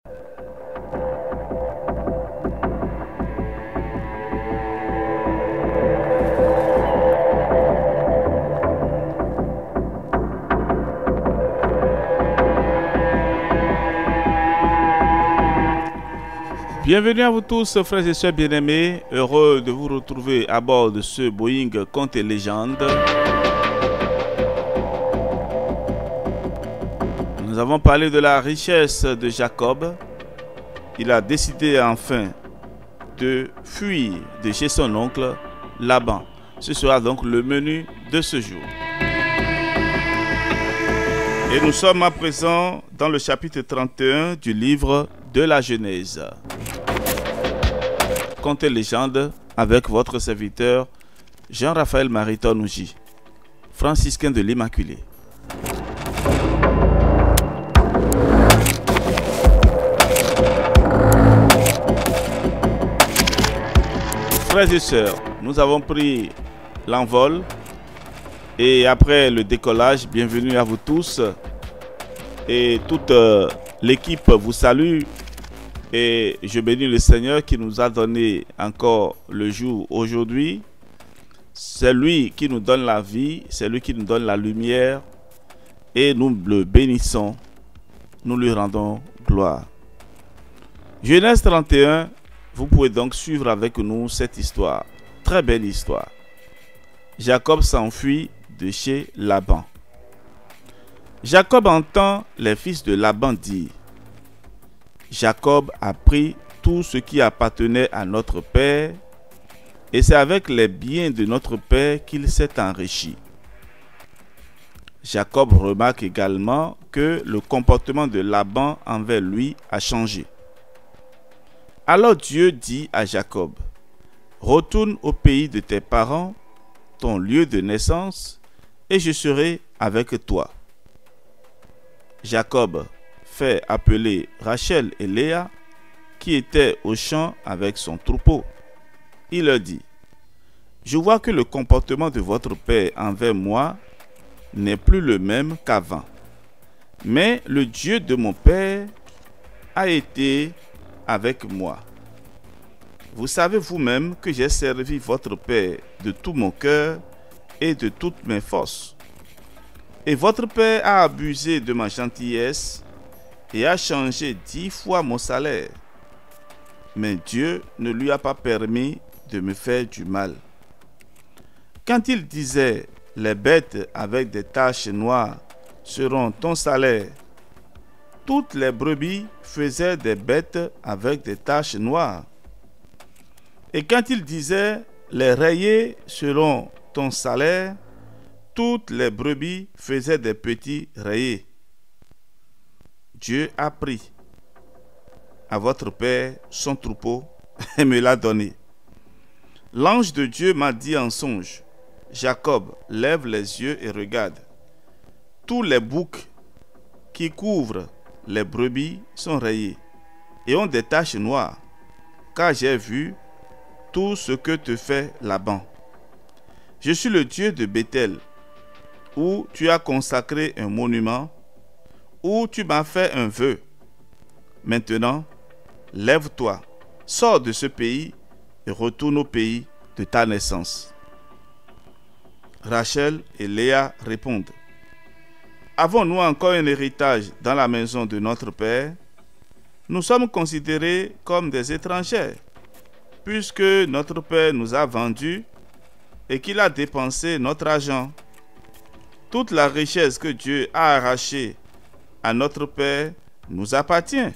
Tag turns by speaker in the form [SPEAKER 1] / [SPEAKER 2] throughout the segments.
[SPEAKER 1] Bienvenue à vous tous, frères et sœurs bien-aimés. Heureux de vous retrouver à bord de ce Boeing Contes et Légendes. Nous avons parlé de la richesse de Jacob. Il a décidé enfin de fuir de chez son oncle Laban. Ce sera donc le menu de ce jour. Et nous sommes à présent dans le chapitre 31 du livre de la Genèse. Contes et légendes avec votre serviteur Jean-Raphaël Mariton Ouji, franciscain de l'Immaculée. Frères et sœurs, nous avons pris l'envol et après le décollage, bienvenue à vous tous et toute l'équipe vous salue. Et je bénis le Seigneur qui nous a donné encore le jour aujourd'hui. C'est lui qui nous donne la vie, c'est lui qui nous donne la lumière. Et nous le bénissons, nous lui rendons gloire. Genèse 31, vous pouvez donc suivre avec nous cette histoire. Très belle histoire. Jacob s'enfuit de chez Laban. Jacob entend les fils de Laban dire: Jacob a pris tout ce qui appartenait à notre père, et c'est avec les biens de notre père qu'il s'est enrichi. Jacob remarque également que le comportement de Laban envers lui a changé. Alors Dieu dit à Jacob: retourne au pays de tes parents, ton lieu de naissance, et je serai avec toi. Jacob fait appeler Rachel et Léa, qui étaient au champ avec son troupeau. Il leur dit: je vois que le comportement de votre père envers moi n'est plus le même qu'avant. Mais le Dieu de mon père a été avec moi. Vous savez vous-même que j'ai servi votre père de tout mon cœur et de toutes mes forces. Et votre père a abusé de ma gentillesse et a changé 10 fois mon salaire. Mais Dieu ne lui a pas permis de me faire du mal. Quand il disait: les bêtes avec des taches noires seront ton salaire, toutes les brebis faisaient des bêtes avec des taches noires. Et quand il disait: les rayés seront ton salaire, toutes les brebis faisaient des petits rayés. Dieu a pris à votre père son troupeau et me l'a donné. L'ange de Dieu m'a dit en songe: Jacob, lève les yeux et regarde. Tous les boucs qui couvrent les brebis sont rayés et ont des taches noires, car j'ai vu tout ce que te fait Laban. Je suis le Dieu de Béthel, où tu as consacré un monument, où tu m'as fait un vœu. Maintenant, lève-toi, sors de ce pays et retourne au pays de ta naissance. Rachel et Léa répondent: avons-nous encore un héritage dans la maison de notre père? Nous sommes considérés comme des étrangers, puisque notre père nous a vendus et qu'il a dépensé notre argent. Toute la richesse que Dieu a arrachée à notre père nous appartient,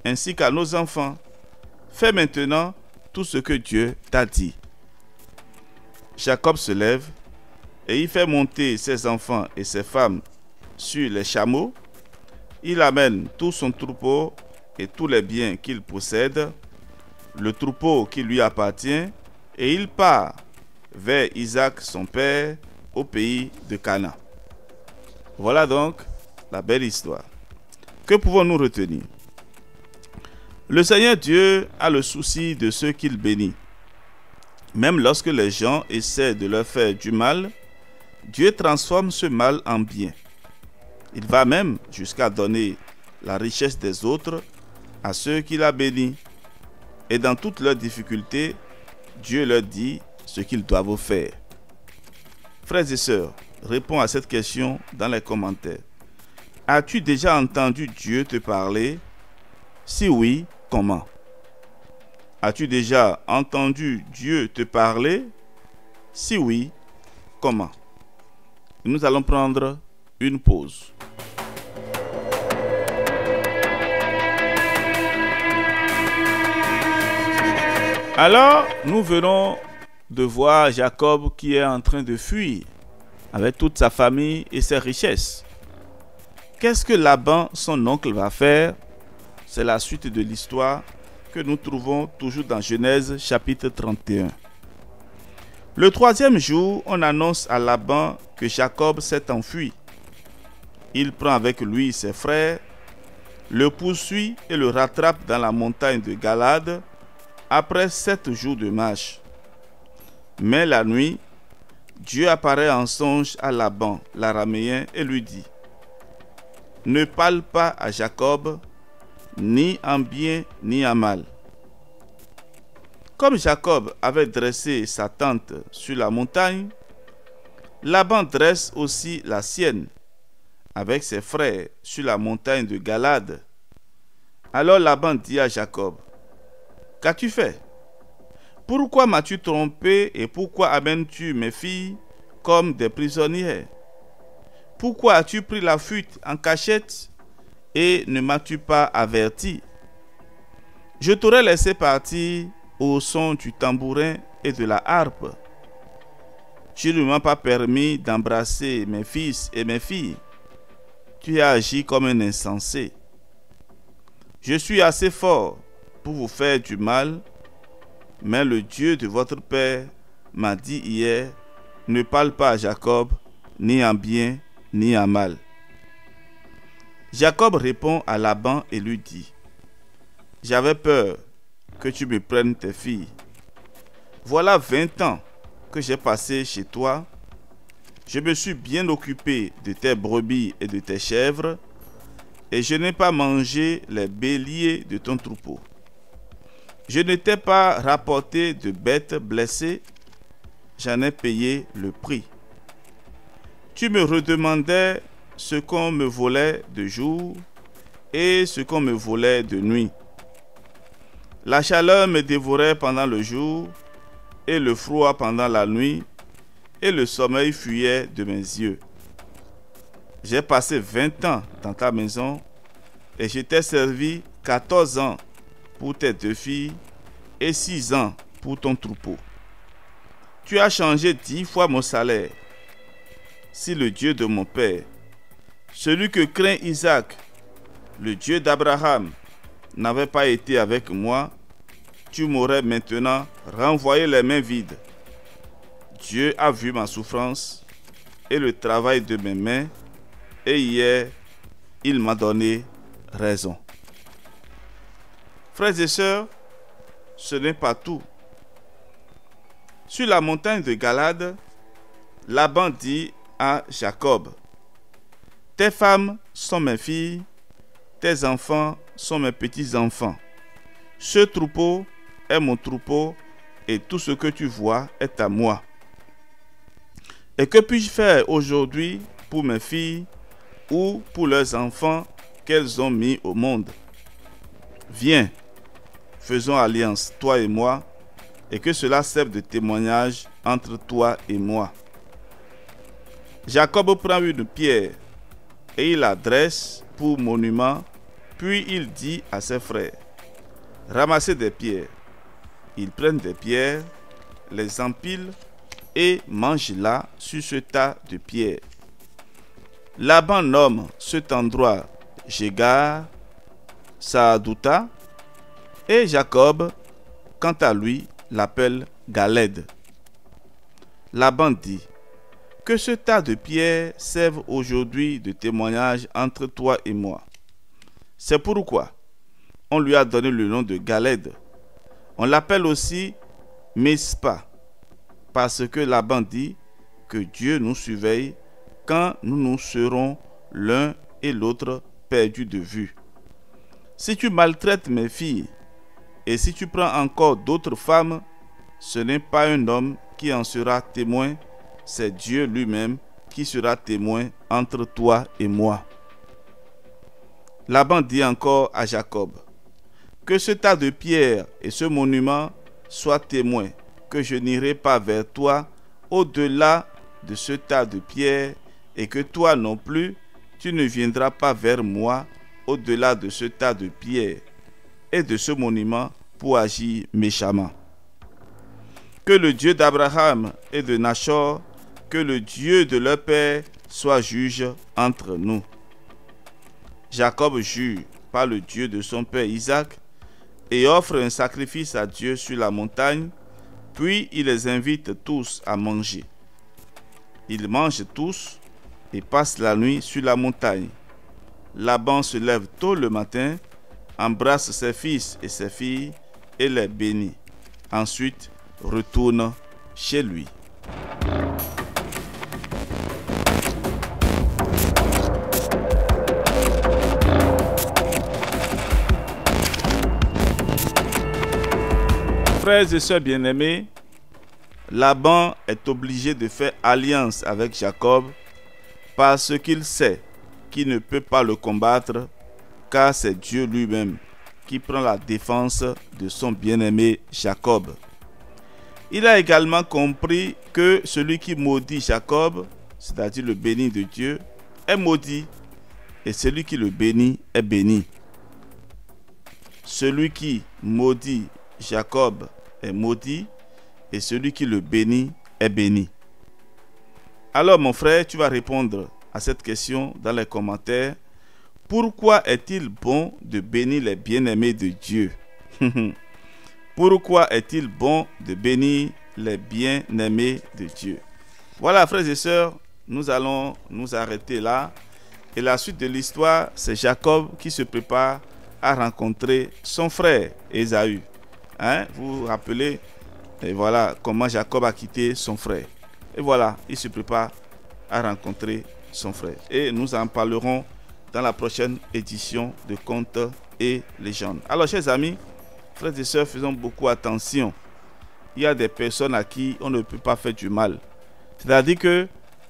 [SPEAKER 1] ainsi qu'à nos enfants. Fais maintenant tout ce que Dieu t'a dit. Jacob se lève et il fait monter ses enfants et ses femmes sur les chameaux. Il amène tout son troupeau et tous les biens qu'il possède, le troupeau qui lui appartient, et il part vers Isaac son père au pays de Canaan. Voilà donc la belle histoire. Que pouvons-nous retenir? Le Seigneur Dieu a le souci de ceux qu'il bénit. Même lorsque les gens essaient de leur faire du mal, Dieu transforme ce mal en bien. Il va même jusqu'à donner la richesse des autres à ceux qu'il a bénis. Et dans toutes leurs difficultés, Dieu leur dit ce qu'ils doivent faire. Frères et sœurs, réponds à cette question dans les commentaires. As-tu déjà entendu Dieu te parler? Si oui, comment? As-tu déjà entendu Dieu te parler? Si oui, comment? Nous allons prendre une pause. Alors, nous venons de voir Jacob qui est en train de fuir avec toute sa famille et ses richesses. Qu'est-ce que Laban, son oncle, va faire? C'est la suite de l'histoire que nous trouvons toujours dans Genèse chapitre 31. Le troisième jour, on annonce à Laban que Jacob s'est enfui. Il prend avec lui ses frères, le poursuit et le rattrape dans la montagne de Galade après 7 jours de marche. Mais la nuit, Dieu apparaît en songe à Laban, l'araméen, et lui dit: ne parle pas à Jacob, ni en bien ni en mal. Comme Jacob avait dressé sa tente sur la montagne, Laban dresse aussi la sienne avec ses frères sur la montagne de Galade. Alors Laban dit à Jacob: qu'as-tu fait? Pourquoi m'as-tu trompé et pourquoi amènes-tu mes filles comme des prisonnières? Pourquoi as-tu pris la fuite en cachette et ne m'as-tu pas averti? Je t'aurais laissé partir au son du tambourin et de la harpe. Tu ne m'as pas permis d'embrasser mes fils et mes filles. Tu as agi comme un insensé. Je suis assez fort pour vous faire du mal, mais le Dieu de votre père m'a dit hier: ne parle pas à Jacob, ni en bien, ni en mal. Jacob répond à Laban et lui dit: j'avais peur que tu me prennes tes filles. Voilà 20 ans que j'ai passé chez toi. Je me suis bien occupé de tes brebis et de tes chèvres, et je n'ai pas mangé les béliers de ton troupeau. Je ne t'ai pas rapporté de bêtes blessées, j'en ai payé le prix. Tu me redemandais ce qu'on me volait de jour et ce qu'on me volait de nuit. La chaleur me dévorait pendant le jour et le froid pendant la nuit, et le sommeil fuyait de mes yeux. J'ai passé 20 ans dans ta maison et je t'ai servi 14 ans pour tes 2 filles et 6 ans pour ton troupeau. Tu as changé 10 fois mon salaire. Si le Dieu de mon père, celui que craint Isaac, le Dieu d'Abraham, n'avait pas été avec moi, tu m'aurais maintenant renvoyé les mains vides. Dieu a vu ma souffrance et le travail de mes mains, et hier, il m'a donné raison. Frères et sœurs, ce n'est pas tout. Sur la montagne de Galade, Laban dit à Jacob: tes femmes sont mes filles, tes enfants sont mes petits-enfants. Ce troupeau est mon troupeau et tout ce que tu vois est à moi. Et que puis-je faire aujourd'hui pour mes filles ou pour leurs enfants qu'elles ont mis au monde? Viens, faisons alliance, toi et moi, et que cela serve de témoignage entre toi et moi. Jacob prend une pierre et il la dresse pour monument, puis il dit à ses frères: ramassez des pierres. Ils prennent des pierres, les empilent et mangent là sur ce tas de pierres. Laban nomme cet endroit Jégar, Saaduta, et Jacob, quant à lui, l'appelle Galed. Laban dit: que ce tas de pierres serve aujourd'hui de témoignage entre toi et moi. C'est pourquoi on lui a donné le nom de Galed. On l'appelle aussi Mispa, parce que Laban dit que Dieu nous surveille quand nous nous serons l'un et l'autre perdus de vue. si tu maltraites mes filles, et si tu prends encore d'autres femmes, ce n'est pas un homme qui en sera témoin, c'est Dieu lui-même qui sera témoin entre toi et moi. » Laban dit encore à Jacob: « Que ce tas de pierres et ce monument soient témoins que je n'irai pas vers toi au-delà de ce tas de pierres, et que toi non plus, tu ne viendras pas vers moi au-delà de ce tas de pierres et de ce monument pour agir méchamment. Que le Dieu d'Abraham et de Nachor, que le Dieu de leur père soit juge entre nous. » Jacob jure par le Dieu de son père Isaac et offre un sacrifice à Dieu sur la montagne, puis il les invite tous à manger. Ils mangent tous et passent la nuit sur la montagne. Laban se lève tôt le matin, embrasse ses fils et ses filles et les bénit. Ensuite, retourne chez lui. Frères et sœurs bien-aimés, Laban est obligé de faire alliance avec Jacob parce qu'il sait qu'il ne peut pas le combattre, car c'est Dieu lui-même qui prend la défense de son bien-aimé Jacob. Il a également compris que celui qui maudit Jacob, c'est-à-dire le béni de Dieu, est maudit, et celui qui le bénit est béni. Celui qui maudit Jacob est maudit, et celui qui le bénit est béni. Alors mon frère, tu vas répondre à cette question dans les commentaires. Pourquoi est-il bon de bénir les bien-aimés de Dieu? Pourquoi est-il bon de bénir les bien-aimés de Dieu? Voilà, frères et sœurs, nous allons nous arrêter là. Et la suite de l'histoire, c'est Jacob qui se prépare à rencontrer son frère Ésaü. Vous vous rappelez, et voilà comment Jacob a quitté son frère. Et voilà, il se prépare à rencontrer son frère. Et nous en parlerons dans la prochaine édition de Contes et légendes. Alors, chers amis, frères et sœurs, faisons beaucoup attention. Il y a des personnes à qui on ne peut pas faire du mal. C'est-à-dire que,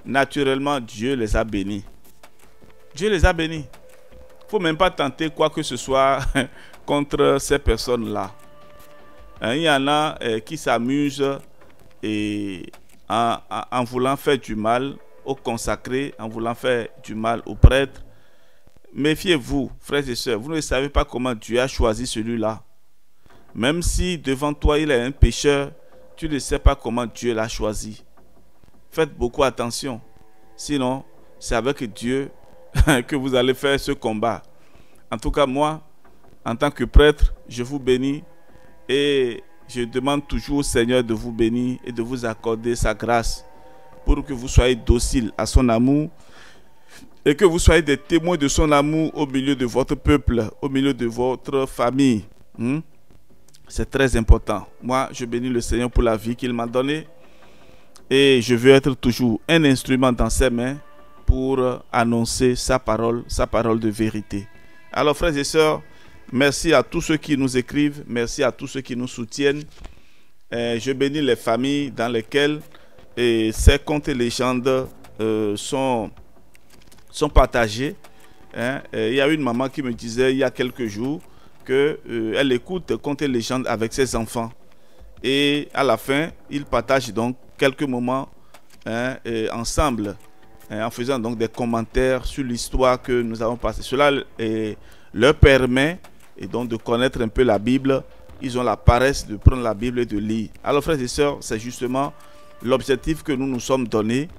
[SPEAKER 1] naturellement, Dieu les a bénis. Dieu les a bénis. Il ne faut même pas tenter quoi que ce soit contre ces personnes-là. Il y en a qui s'amusent en voulant faire du mal aux consacrés, en voulant faire du mal aux prêtres. Méfiez-vous, frères et sœurs, vous ne savez pas comment Dieu a choisi celui-là. Même si devant toi il est un pécheur, tu ne sais pas comment Dieu l'a choisi. Faites beaucoup attention, sinon c'est avec Dieu que vous allez faire ce combat. En tout cas, moi, en tant que prêtre, je vous bénis et je demande toujours au Seigneur de vous bénir et de vous accorder sa grâce pour que vous soyez dociles à son amour et que vous soyez des témoins de son amour au milieu de votre peuple, au milieu de votre famille. C'est très important. Moi, je bénis le Seigneur pour la vie qu'il m'a donnée et je veux être toujours un instrument dans ses mains pour annoncer sa parole de vérité. Alors, frères et sœurs, merci à tous ceux qui nous écrivent, merci à tous ceux qui nous soutiennent. Je bénis les familles dans lesquelles ces contes et légendes sont partagés. Il y a une maman qui me disait il y a quelques jours qu'elle écoute contes et légendes avec ses enfants. Et à la fin, ils partagent donc quelques moments ensemble, en faisant donc des commentaires sur l'histoire que nous avons passée. Cela leur permet donc de connaître un peu la Bible. Ils ont la paresse de prendre la Bible et de lire. Alors frères et sœurs, c'est justement l'objectif que nous nous sommes donné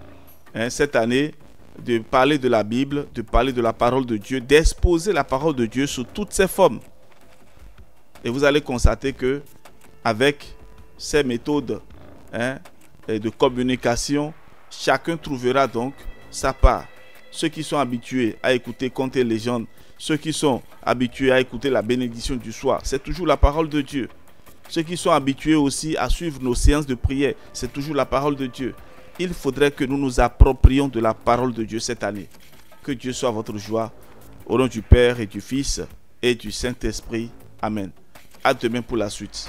[SPEAKER 1] cette année, de parler de la Bible, de parler de la parole de Dieu, d'exposer la parole de Dieu sous toutes ses formes. Et vous allez constater que avec ces méthodes de communication, chacun trouvera donc sa part. Ceux qui sont habitués à écouter contes et légendes, ceux qui sont habitués à écouter la bénédiction du soir, c'est toujours la parole de Dieu. Ceux qui sont habitués aussi à suivre nos séances de prière, c'est toujours la parole de Dieu. Il faudrait que nous nous approprions de la parole de Dieu cette année. Que Dieu soit votre joie. Au nom du Père et du Fils et du Saint-Esprit. Amen. À demain pour la suite.